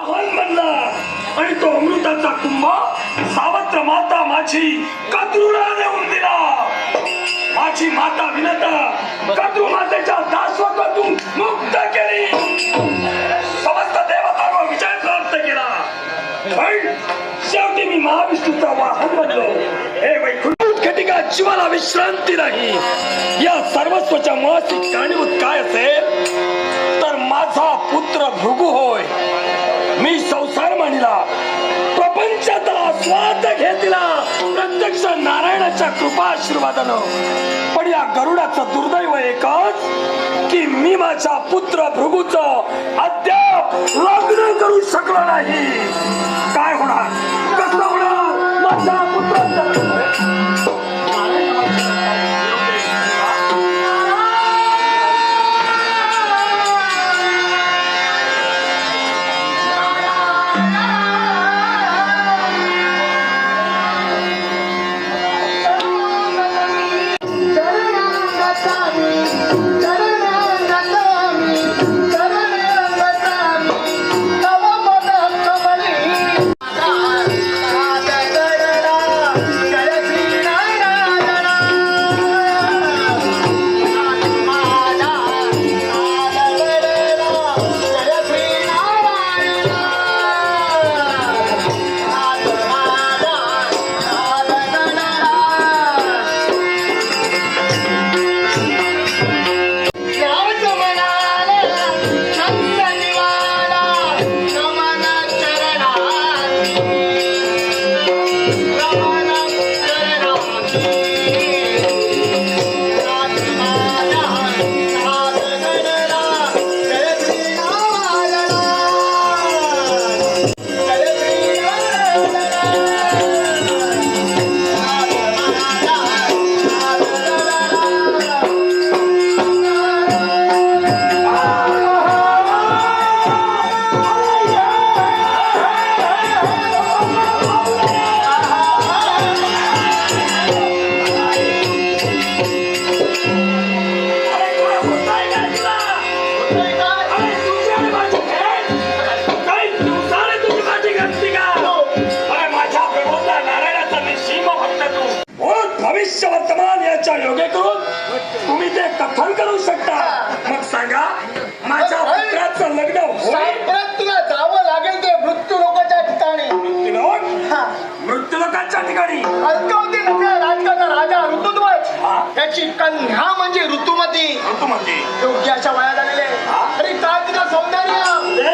Hall मधला आणि तो अमृताचा कुंभ सावत्र माता माझी कद्रूला नेऊन दिला. माझी माता विनता कद्रू मातेच्या दासत्वातून मुक्त केली. समस्त देवतांवर विजय प्राप्त केला. पण शेवटी मी महाविष्णूचा वाहन बनलो. हे वैकुंठ घटिका जीवाला विश्रांती नाही. या सर्वस्वच्या मुळाची कारणीभूत काय असेल तर माझा पुत्र भृगू होय. मी संसार मांडला, प्रपंचाचा आस्वाद घेतला प्रत्यक्ष नारायणाच्या कृपा आशीर्वादानं. पण या गरुडाचं दुर्दैव एकच की मी माझ्या पुत्र भृगूचं अद्याप लग्न करू शकलो नाही. काय होणार, कसं होणार माझ्या पुत्राचं? भविष्य वर्तमान याच्या योगे करून तुम्ही ते कथन करू शकता. मग सांगा माझ्या पुत्राचं लग्न होईल? तुला जावं लागेल ते मृत्यू लोकांच्या ठिकाणी. मृत्यू लोकांच्या ठिकाणी राजकाचा राजा ऋतुध्वज त्याची कन्या म्हणजे ऋतुमती. ऋतुमती योग्य अशा वया झालेले आणि काय तिला सौंदर्य